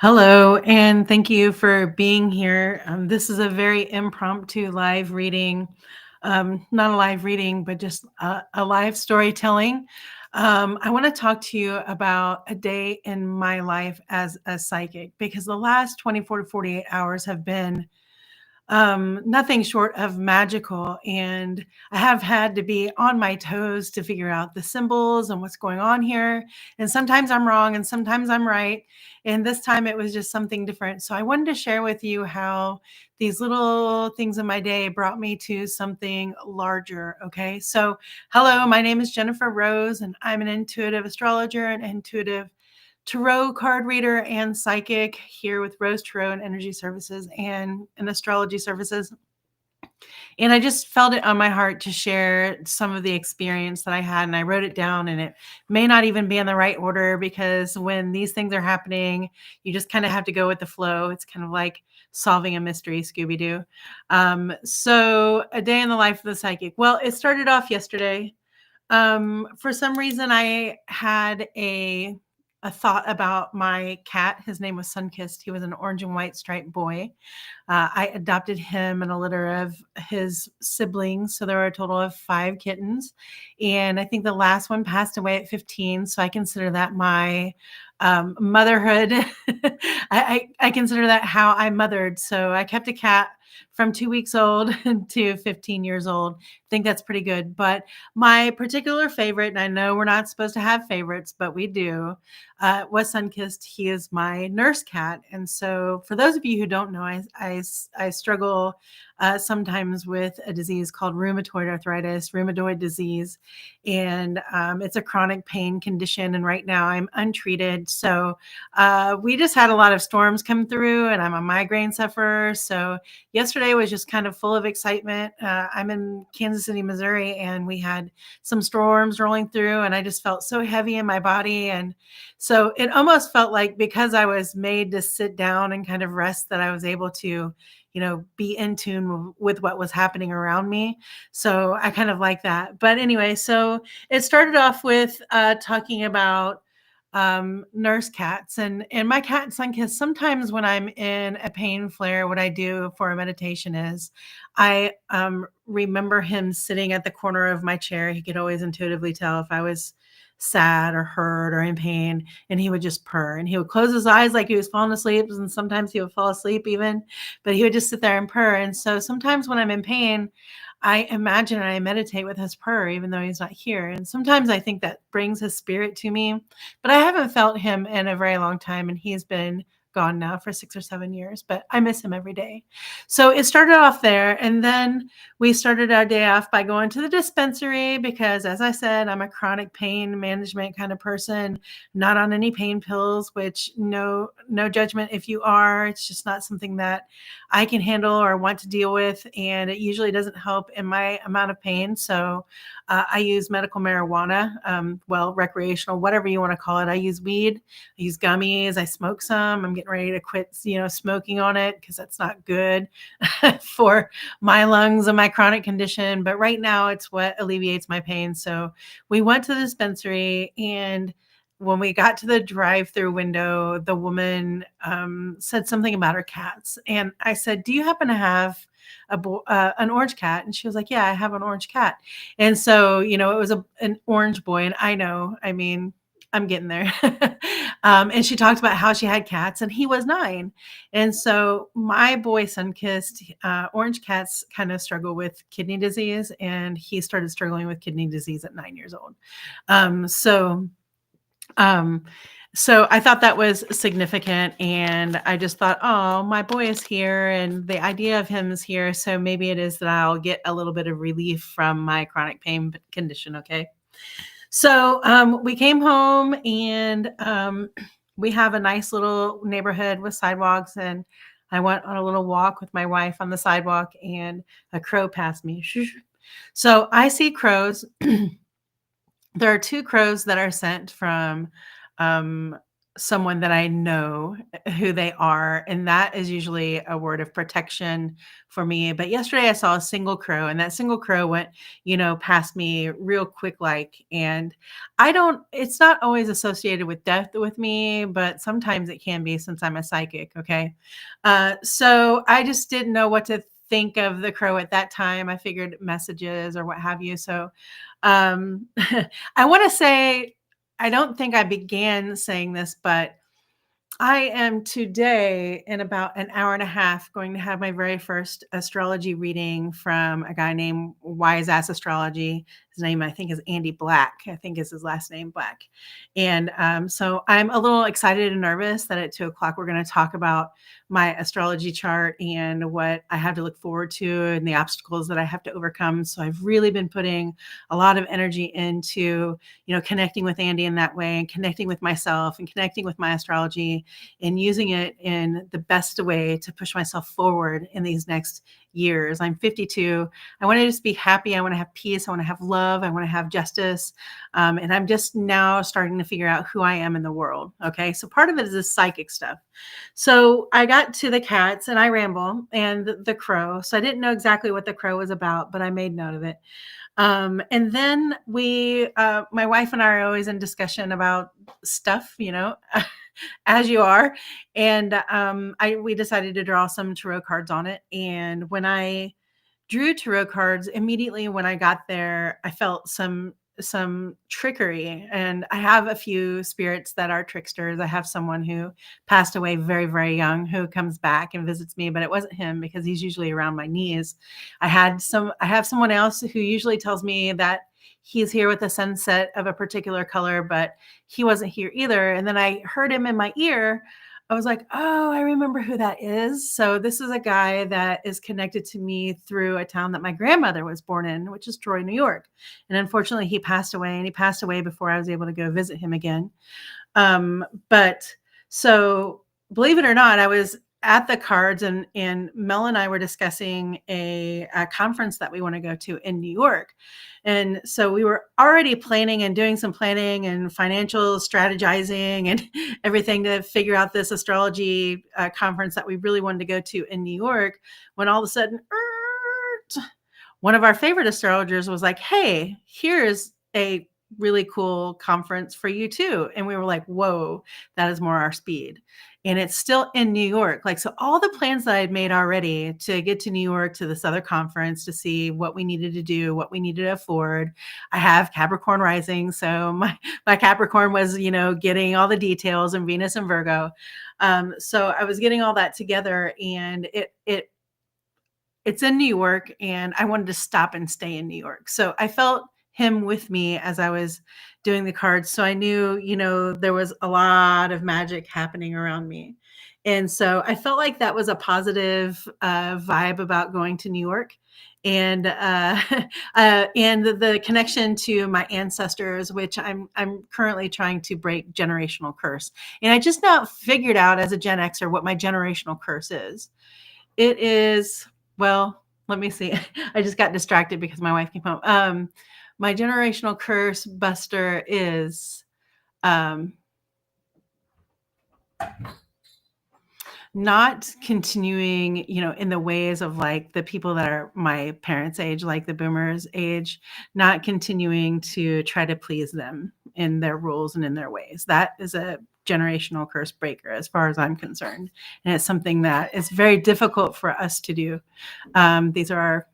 Hello, and thank you for being here. This is a very impromptu live reading, not a live reading, but just a live storytelling. I want to talk to you about a day in my life as a psychic because the last 24 to 48 hours have been nothing short of magical. And I have had to be on my toes to figure out the symbols and what's going on here. And sometimes I'm wrong and sometimes I'm right. And this time it was just something different. So I wanted to share with you how these little things in my day brought me to something larger. Okay. So, hello, my name is Jennifer Rose, and I'm an intuitive astrologer and intuitive tarot card reader and psychic here with Rose Tarot and Energy Services and Astrology Services. And I just felt it on my heart to share some of the experience that I had. And I wrote it down, and it may not even be in the right order because when these things are happening, you just kind of have to go with the flow. It's kind of like solving a mystery, Scooby Doo. So, a day in the life of the psychic. Well, it started off yesterday. For some reason, I had a thought about my cat. His name was Sunkist. He was an orange and white striped boy. I adopted him and a litter of his siblings. So there were a total of 5 kittens. And I think the last one passed away at 15. So I consider that my motherhood. I consider that how I mothered. So I kept a cat from 2 weeks old to 15 years old. I think that's pretty good. But my particular favorite, and I know we're not supposed to have favorites, but we do, was Sunkist. He is my nurse cat. And so for those of you who don't know, I struggle sometimes with a disease called rheumatoid arthritis, rheumatoid disease. And it's a chronic pain condition. And right now I'm untreated. So we just had a lot of storms come through, and I'm a migraine sufferer. So yesterday was just kind of full of excitement. I'm in Kansas City, Missouri, and we had some storms rolling through, and I just felt so heavy in my body. And so it almost felt like because I was made to sit down and kind of rest, that I was able to, be in tune with what was happening around me. So I kind of like that. But anyway, so it started off with talking about nurse cats and my cat Sunkist. Sometimes when I'm in a pain flare, what I do for a meditation is I remember him sitting at the corner of my chair. He could always intuitively tell if I was sad or hurt or in pain, and he would just purr, and he would close his eyes like he was falling asleep, and sometimes he would fall asleep even, but he would just sit there and purr. And so sometimes when I'm in pain, I imagine and I meditate with his purr, even though he's not here. And sometimes I think that brings his spirit to me, but I haven't felt him in a very long time. And he's been gone now for 6 or 7 years, but I miss him every day. So it started off there. And then we started our day off by going to the dispensary because, as I said, I'm a chronic pain management kind of person, not on any pain pills, which no judgment if you are. It's just not something that I can handle or want to deal with. And it usually doesn't help in my amount of pain. So I use medical marijuana, recreational, whatever you want to call it. I use weed, I use gummies, I smoke some. I'm getting ready to quit, smoking on it because that's not good for my lungs and my chronic condition. But right now it's what alleviates my pain. So we went to the dispensary, and when we got to the drive-through window, the woman said something about her cats. And I said, "Do you happen to have an orange cat?" And she was like, "Yeah, I have an orange cat." And so, it was an orange boy. And I'm getting there. And she talked about how she had cats, and he was 9. And so my boy Sunkist, orange cats kind of struggle with kidney disease, and he started struggling with kidney disease at 9 years old. Um, so um, so I thought that was significant, and I just thought, oh, my boy is here, and the idea of him is here. So maybe it is that I'll get a little bit of relief from my chronic pain condition. Okay. So we came home, and we have a nice little neighborhood with sidewalks, and I went on a little walk with my wife on the sidewalk, and a crow passed me. So I see crows. There are 2 crows that are sent from someone that I know who they are, and that is usually a word of protection for me. But yesterday I saw a single crow, and that single crow went, past me real quick like, and I don't it's not always associated with death with me, but sometimes it can be since I'm a psychic, okay? So I just didn't know what to think of the crow at that time. I figured messages or what have you. So um I want to say I don't think I began saying this, but I am today in about an hour and a half going to have my very first astrology reading from a guy named Wise Ass Astrology. His name, I think, is Andy Black. I think is his last name, Black. And so I'm a little excited and nervous that at 2 o'clock we're going to talk about my astrology chart and what I have to look forward to and the obstacles that I have to overcome. So I've really been putting a lot of energy into, connecting with Andy in that way and connecting with myself and connecting with my astrology and using it in the best way to push myself forward in these next years. I'm 52. I want to just be happy. I want to have peace. I want to have love. I want to have justice. And I'm just now starting to figure out who I am in the world. Okay. So part of it is this psychic stuff. So I got to the cats and I ramble and the crow. So I didn't know exactly what the crow was about, but I made note of it. And then my wife and I are always in discussion about stuff, as you are. And we decided to draw some tarot cards on it. And when I drew tarot cards, immediately when I got there, I felt some trickery. And I have a few spirits that are tricksters. I have someone who passed away very, very young who comes back and visits me, but it wasn't him because he's usually around my knees. I have someone else who usually tells me that he's here with a sunset of a particular color, but he wasn't here either. And then I heard him in my ear. I was like, oh, I remember who that is. So this is a guy that is connected to me through a town that my grandmother was born in, which is Troy, New York. And unfortunately, he passed away, and he passed away before I was able to go visit him again. But so believe it or not, I was at the cards and Mel and I were discussing a conference that we want to go to in New York. And so we were already planning and doing some planning and financial strategizing and everything to figure out this astrology conference that we really wanted to go to in New York, when all of a sudden, one of our favorite astrologers was like, hey, here's a really cool conference for you too. And we were like, whoa, that is more our speed. And it's still in New York. Like, so all the plans that I had made already to get to New York to this other conference to see what we needed to do, what we needed to afford. I have Capricorn rising. So my Capricorn was, getting all the details, and Venus and Virgo. So I was getting all that together, and it's in New York, and I wanted to stop and stay in New York. So I felt him with me as I was doing the cards. So I knew, there was a lot of magic happening around me. And so I felt like that was a positive vibe about going to New York. And and the connection to my ancestors, which I'm currently trying to break generational curse. And I just now figured out as a Gen Xer what my generational curse is. It is, well, let me see. I just got distracted because my wife came home. My generational curse buster is not continuing, in the ways of like the people that are my parents' age, like the boomers' age, not continuing to try to please them in their rules and in their ways. That is a generational curse breaker as far as I'm concerned. And it's something that is very difficult for us to do. These are our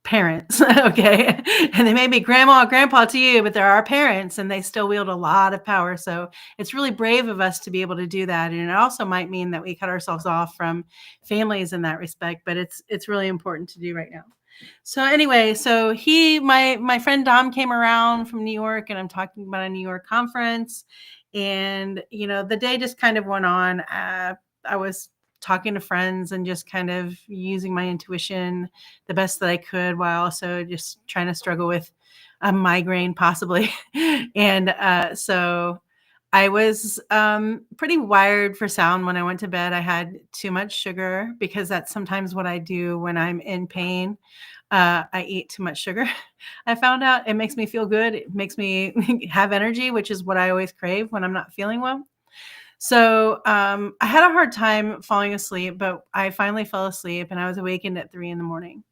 parents, okay? And they may be grandma or grandpa to you, but they're our parents, and they still wield a lot of power. So it's really brave of us to be able to do that. And it also might mean that we cut ourselves off from families in that respect, but it's really important to do right now. So anyway, so my friend Dom came around from New York, and I'm talking about a New York conference. And, the day just kind of went on. I was talking to friends and just kind of using my intuition the best that I could, while also just trying to struggle with a migraine possibly. And so I was pretty wired for sound when I went to bed. I had too much sugar, because that's sometimes what I do when I'm in pain. I eat too much sugar. I found out it makes me feel good. It makes me have energy, which is what I always crave when I'm not feeling well. So I had a hard time falling asleep, but I finally fell asleep and I was awakened at 3 in the morning.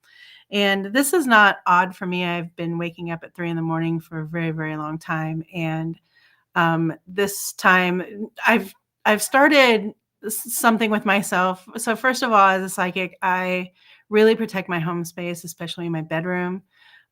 And this is not odd for me. I've been waking up at 3 in the morning for a very, very long time. And this time I've started something with myself. So first of all, as a psychic, I really protect my home space, especially my bedroom.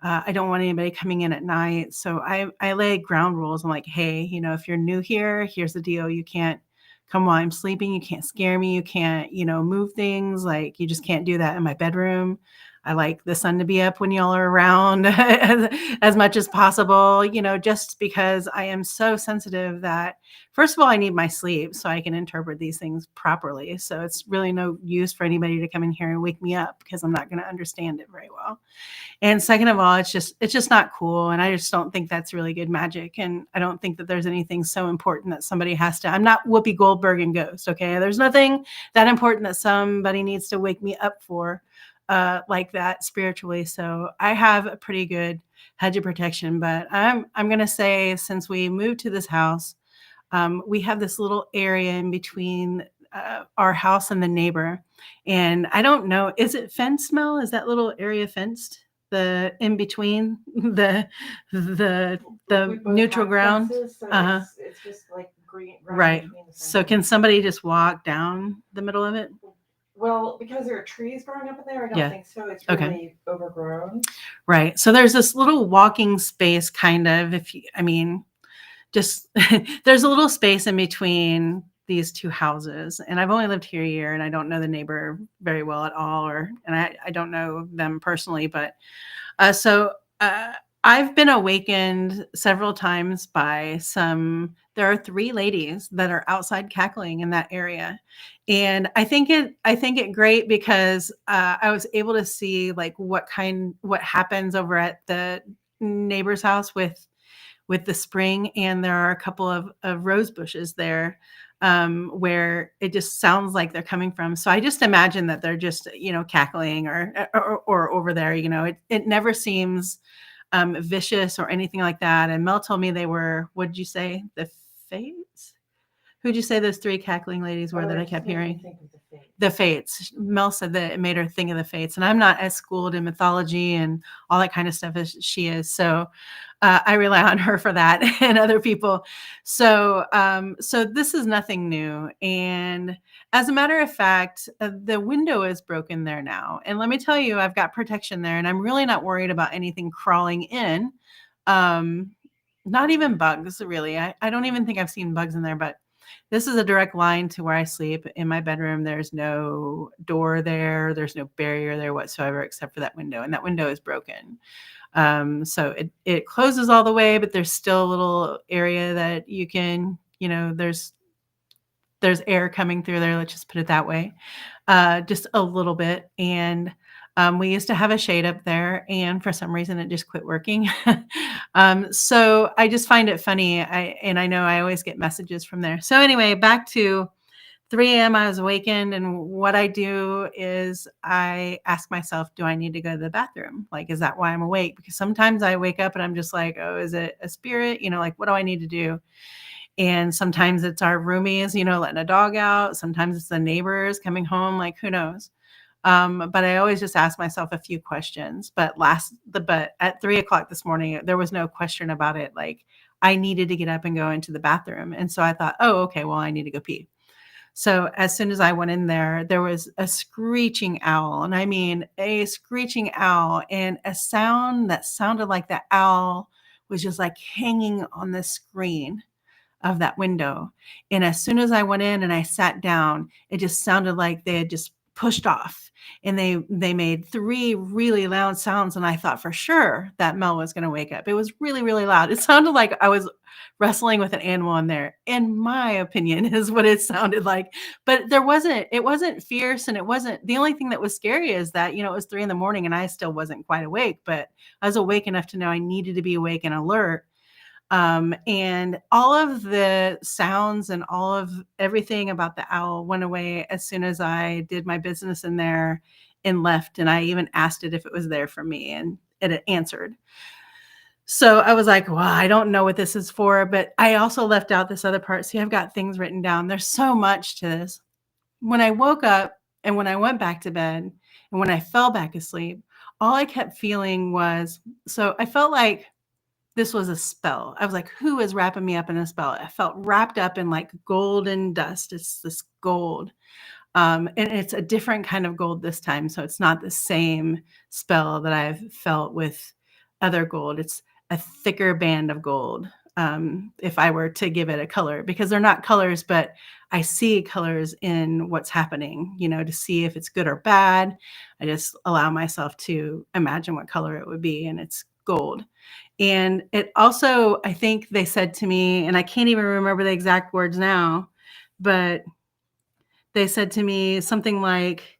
I don't want anybody coming in at night. So I lay ground rules. I'm like, hey, if you're new here, here's the deal. You can't come while I'm sleeping. You can't scare me. You can't, move things. Like you just can't do that in my bedroom. I like the sun to be up when y'all are around as much as possible, just because I am so sensitive that, first of all, I need my sleep so I can interpret these things properly. So it's really no use for anybody to come in here and wake me up because I'm not going to understand it very well. And second of all, it's just not cool. And I just don't think that's really good magic. And I don't think that there's anything so important that somebody has to. I'm not Whoopi Goldberg and Ghost. Okay. There's nothing that important that somebody needs to wake me up for like that spiritually. So I have a pretty good hedge of protection, but I'm going to say since we moved to this house, we have this little area in between our house and the neighbor. And I don't know, is it fenced, Mel? Is that little area fenced? The in between the neutral ground. Fences, so Uh-huh. it's just like green, Right. between the So fences. can somebody just walk down the middle of it? Well, because there are trees growing up in there, I don't Yeah. think so. It's Okay. really overgrown. Right. So there's this little walking space kind of, just there's a little space in between these two houses. And I've only lived here a year and I don't know the neighbor very well at all, and I don't know them personally, but so I've been awakened several times by there are 3 ladies that are outside cackling in that area. And I think it great because I was able to see like what happens over at the neighbor's house with the spring. And there are a couple of rose bushes there where it just sounds like they're coming from. So I just imagine that they're just, cackling or over there, it never seems vicious or anything like that. And Mel told me they were, what did you say? The Fates? Who'd you say those 3 cackling ladies were that I kept hearing? Think of the Fates. The Fates. Mel said that it made her think of the Fates. And I'm not as schooled in mythology and all that kind of stuff as she is. So I rely on her for that and other people. So this is nothing new. And as a matter of fact, the window is broken there now. And let me tell you, I've got protection there and I'm really not worried about anything crawling in. Not even bugs, really. I don't even think I've seen bugs in there, but this is a direct line to where I sleep in my bedroom. There's no door there. There's no barrier there whatsoever, except for that window. And that window is broken. So it closes all the way, but there's still a little area that you can, there's air coming through there. Let's just put it that way. Just a little bit. And we used to have a shade up there, and for some reason it just quit working. So I just find it funny. I know I always get messages from there. So anyway, back to 3 a.m. I was awakened, and what I do is I ask myself, do I need to go to the bathroom? Like, is that why I'm awake? Because sometimes I wake up and I'm just like, oh, is it a spirit? Like, what do I need to do? And sometimes it's our roomies, letting a dog out. Sometimes it's the neighbors coming home, like, who knows? But I always just ask myself a few questions. But at 3 o'clock this morning, there was no question about it. Like, I needed to get up and go into the bathroom. And so I thought, oh, okay, well, I need to go pee. So as soon as I went in there was a screeching owl. And I mean, a screeching owl, and a sound that sounded like the owl was just like hanging on the screen of that window. And as soon as I went in and I sat down, it just sounded like they had just pushed off, and they made 3 really loud sounds. And I thought for sure that Mel was going to wake up. It was really, really loud. It sounded like I was wrestling with an animal in there, in my opinion, is what it sounded like. But it wasn't fierce, and it wasn't, the only thing that was scary is that, it was 3 a.m. and I still wasn't quite awake, but I was awake enough to know I needed to be awake and alert. And all of the sounds and all of everything about the owl went away as soon as I did my business in there and left. And I even asked it if it was there for me, and it answered. So I was like, well, I don't know what this is for, but I also left out this other part. See, I've got things written down. There's so much to this. When I woke up and when I went back to bed and when I fell back asleep, all I kept feeling was, so I felt like this was a spell. I was like, who is wrapping me up in a spell? I felt wrapped up in like golden dust. It's this gold. And it's a different kind of gold this time. So it's not the same spell that I've felt with other gold. It's a thicker band of gold. If I were to give it a color, because they're not colors, but I see colors in what's happening, to see if it's good or bad. I just allow myself to imagine what color it would be, and it's gold. And it also, I think they said to me, and I can't even remember the exact words now, but they said to me something like,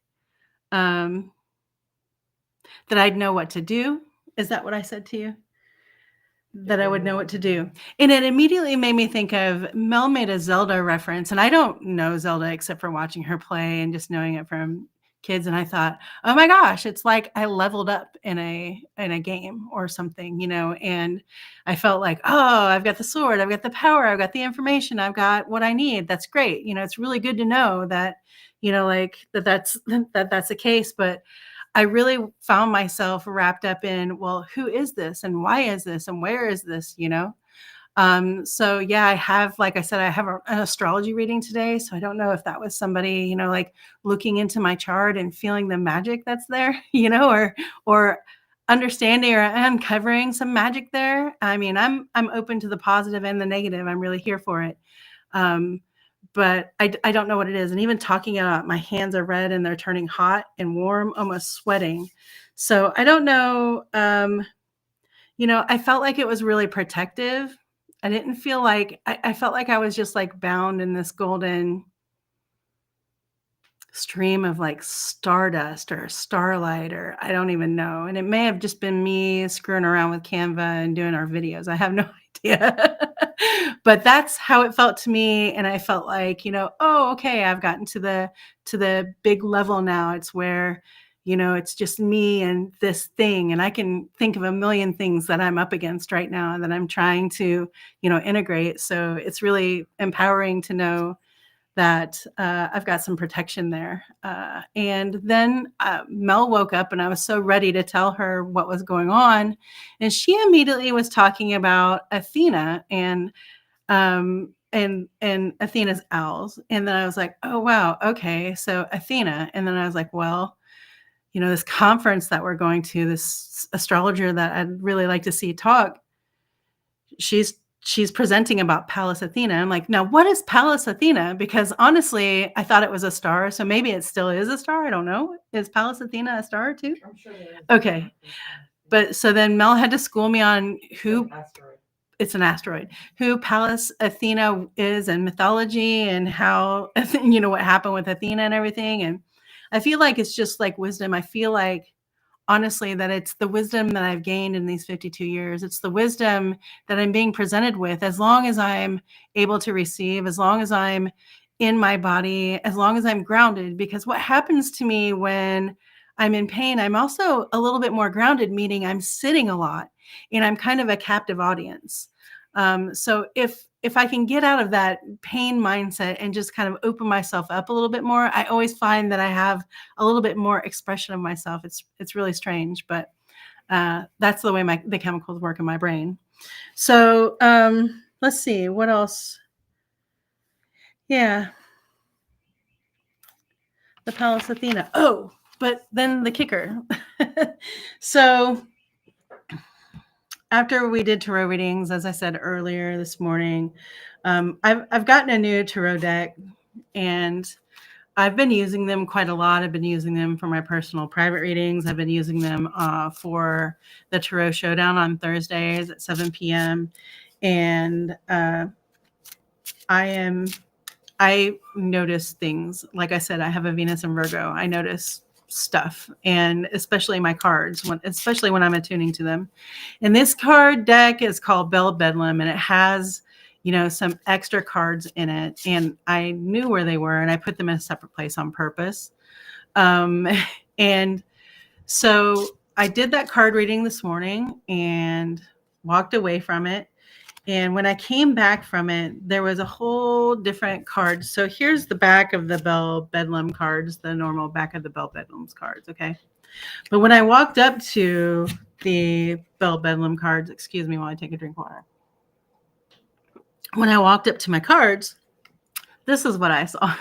that I'd know what to do. Is that what I said to you? That I would know what to do. And it immediately made me think of Mel made a Zelda reference, and I don't know Zelda except for watching her play and just knowing it from kids. And I thought, oh my gosh, it's like I leveled up in a game or something, and I felt like, oh, I've got the sword, I've got the power, I've got the information, I've got what I need. That's great. It's really good to know that, like that's the case. But I really found myself wrapped up in, well, who is this and why is this and where is this, So yeah, I have, like I said, I have an astrology reading today. So I don't know if that was somebody, like looking into my chart and feeling the magic that's there, or understanding or uncovering some magic there. I mean, I'm open to the positive and the negative. I'm really here for it. But I don't know what it is. And even talking about my hands are red and they're turning hot and warm, almost sweating. So I don't know. I felt like it was really protective. I didn't feel like, I felt like I was just like bound in this golden stream of like stardust or starlight, or I don't even know. And it may have just been me screwing around with Canva and doing our videos. I have no idea. But that's how it felt to me. And I felt like, oh, okay, I've gotten to the big level now. It's where, it's just me and this thing. And I can think of a million things that I'm up against right now and that I'm trying to, integrate. So it's really empowering to know that I've got some protection there. And then Mel woke up and I was so ready to tell her what was going on. And she immediately was talking about AthenA and AthenA's owls. And then I was like, oh, wow. Okay. So AthenA. And then I was like, well, this conference that we're going to, this astrologer that I'd really like to see talk, she's presenting about Pallas Athena. I'm like, now what is Pallas Athena? Because honestly, I thought it was a star. So maybe it still is a star. I don't know. Is Pallas Athena a star too? I'm sure there is. Okay. But so then Mel had to school me on who it's an asteroid, who Pallas Athena is and mythology and how, what happened with Athena and everything. And I feel like it's just like wisdom. I feel like honestly that it's the wisdom that I've gained in these 52 years. It's the wisdom that I'm being presented with, as long as I'm able to receive, as long as I'm in my body, as long as I'm grounded. Because what happens to me when I'm in pain, I'm also a little bit more grounded, meaning I'm sitting a lot and I'm kind of a captive audience. So if I can get out of that pain mindset and just kind of open myself up a little bit more, I always find that I have a little bit more expression of myself. It's really strange, but that's the way the chemicals work in my brain. So let's see what else. Yeah, the Pallas Athena. Oh, but then the kicker. So after we did tarot readings, as I said earlier this morning, I've gotten a new tarot deck, and I've been using them quite a lot. I've been using them for my personal private readings. I've been using them for the Tarot Showdown on Thursdays at 7 p.m. And I notice things. Like I said, I have a Venus and Virgo. I notice stuff, and especially my cards, especially when I'm attuning to them. And this card deck is called Bell Bedlam, and it has, some extra cards in it. And I knew where they were, and I put them in a separate place on purpose. And so I did that card reading this morning, and walked away from it. And when I came back from it, there was a whole different card. So here's the back of the Bell Bedlam cards, the normal back of the Bell Bedlam's cards, okay? But when I walked up to the Bell Bedlam cards, excuse me while I take a drink of water. When I walked up to my cards, this is what I saw.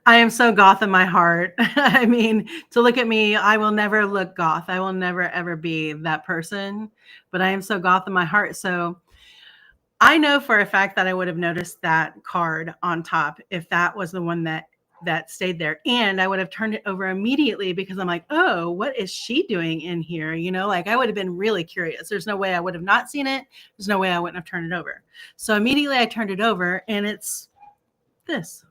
I am so goth in my heart. I mean, to look at me, I will never look goth. I will never, ever be that person. But I am so goth in my heart. So I know for a fact that I would have noticed that card on top if that was the one that stayed there, and I would have turned it over immediately because I'm like, oh, what is she doing in here? You know, like I would have been really curious. There's no way I would have not seen it. There's no way I wouldn't have turned it over. So immediately I turned it over, and it's this.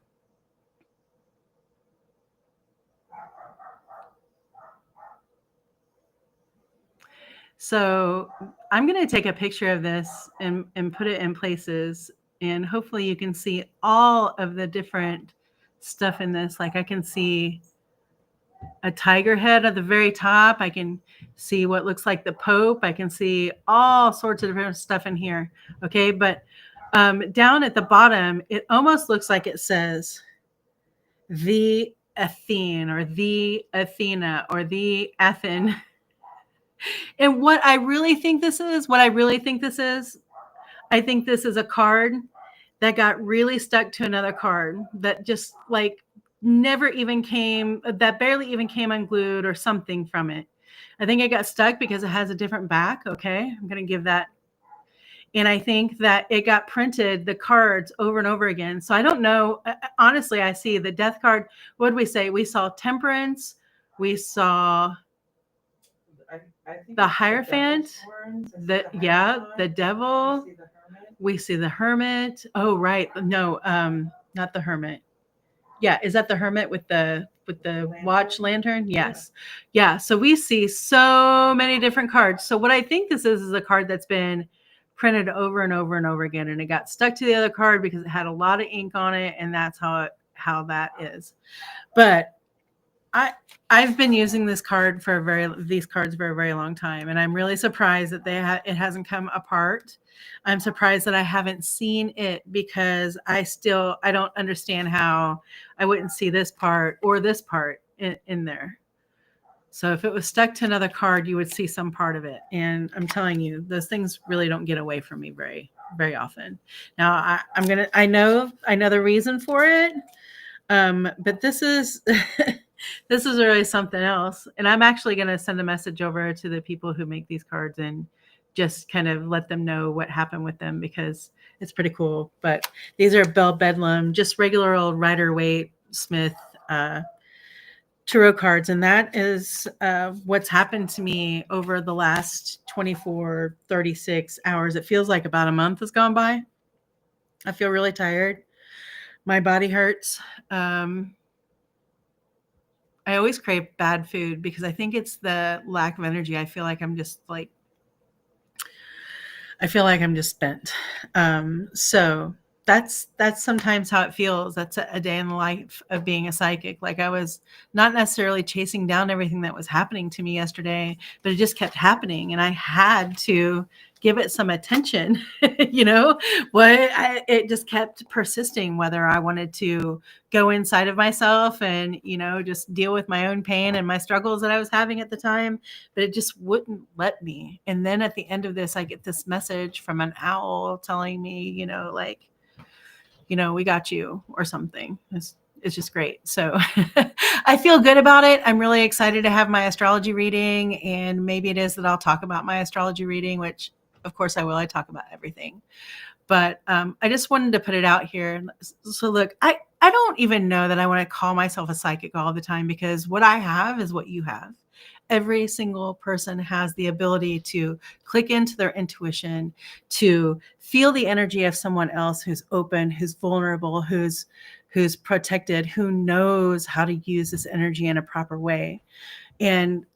So I'm going to take a picture of this and put it in places, and hopefully you can see all of the different stuff in this. Like I can see a tiger head at the very top. I can see what looks like the Pope. I can see all sorts of different stuff in here. Okay, but down at the bottom, it almost looks like it says the Athene or the AthenA or the Athen. And what I really think this is, I think this is a card that got really stuck to another card that just like never even came, that barely even came unglued or something from it. I think it got stuck because it has a different back. Okay. I'm going to give that. And I think that it got printed, the cards over and over again. So I don't know. Honestly, I see the death card. What did we say? We saw temperance. We saw I think the Hierophant, the devil. We see the hermit. Oh, right. No, not the hermit. Yeah, is that the hermit with the watch lantern? Yes. Yeah, so we see so many different cards. So what I think this is a card that's been printed over and over and over again, and it got stuck to the other card because it had a lot of ink on it, and that's how that is. But I've been using these cards for a very long time, and I'm really surprised that it hasn't come apart. I'm surprised that I haven't seen it because I don't understand how I wouldn't see this part or this part in there. So if it was stuck to another card, you would see some part of it. And I'm telling you, those things really don't get away from me very, very often. Now I know the reason for it. But this is this is really something else. And I'm actually going to send a message over to the people who make these cards and just kind of let them know what happened with them because it's pretty cool. But these are Bell Bedlam, just regular old Rider-Waite Smith tarot cards. And that is what's happened to me over the last 24, 36 hours. It feels like about a month has gone by. I feel really tired. My body hurts. I always crave bad food because I think it's the lack of energy. I feel like I'm just spent. So that's sometimes how it feels. That's a day in the life of being a psychic. Like I was not necessarily chasing down everything that was happening to me yesterday, but it just kept happening. And I had to give it some attention, it just kept persisting, whether I wanted to go inside of myself and, just deal with my own pain and my struggles that I was having at the time, but it just wouldn't let me. And then at the end of this, I get this message from an owl telling me, we got you or something. It's just great. So I feel good about it. I'm really excited to have my astrology reading, and maybe it is that I'll talk about my astrology reading, which of course I will. I talk about everything, but I just wanted to put it out here. So look, I don't even know that I want to call myself a psychic all the time because what I have is what you have. Every single person has the ability to click into their intuition, to feel the energy of someone else who's open, who's vulnerable, who's protected, who knows how to use this energy in a proper way. And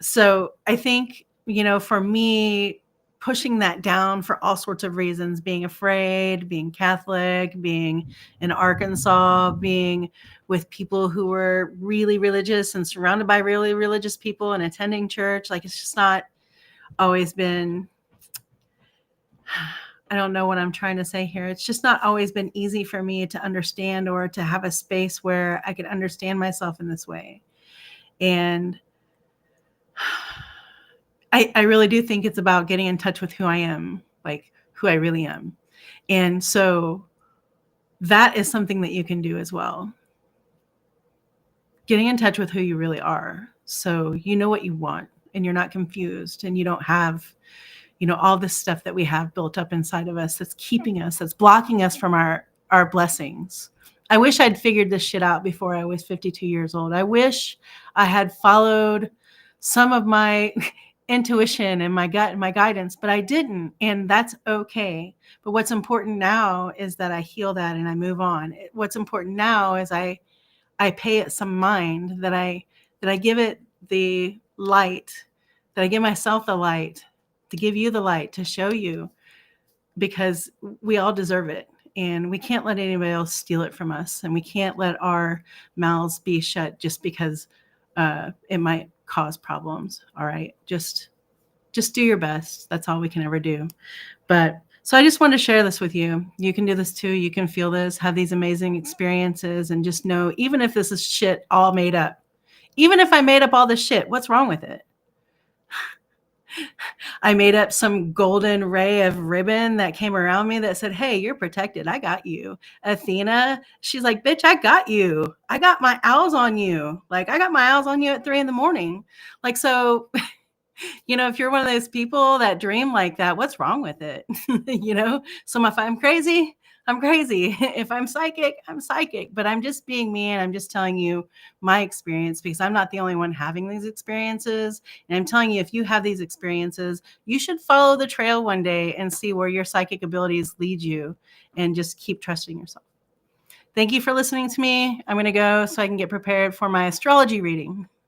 so I think, for me, pushing that down for all sorts of reasons, being afraid, being Catholic, being in Arkansas, being with people who were really religious and surrounded by really religious people and attending church, like it's just not, always been, I don't know what I'm trying to say here. It's just not always been easy for me to understand or to have a space where I could understand myself in this way. And I really do think it's about getting in touch with who I am, like who I really am. And so that is something that you can do as well. Getting in touch with who you really are. So you know what you want and you're not confused and you don't have, all this stuff that we have built up inside of us that's keeping us, that's blocking us from our blessings. I wish I'd figured this shit out before I was 52 years old. I wish I had followed some of my intuition and my gut and my guidance, but I didn't. And that's okay. But what's important now is that I heal that and I move on. What's important now is I pay it some mind, that I give it the light, that I give myself the light, to give you the light, to show you, because we all deserve it. And we can't let anybody else steal it from us. And we can't let our mouths be shut just because it might cause problems. All right. Just do your best. That's all we can ever do. But so I just wanted to share this with you. You can do this too. You can feel this, have these amazing experiences, and just know, even if this is shit all made up, even if I made up all this shit, what's wrong with it? I made up some golden ray of ribbon that came around me that said, hey, you're protected. I got you. AthenA, she's like, bitch, I got you. I got my owls on you. Like, I got my owls on you at 3 a.m. Like, so, if you're one of those people that dream like that, what's wrong with it? So if I'm crazy, I'm crazy. If I'm psychic, I'm psychic. But I'm just being me, and I'm just telling you my experience, because I'm not the only one having these experiences. And I'm telling you, if you have these experiences, you should follow the trail one day and see where your psychic abilities lead you, and just keep trusting yourself. Thank you for listening to me. I'm going to go so I can get prepared for my astrology reading.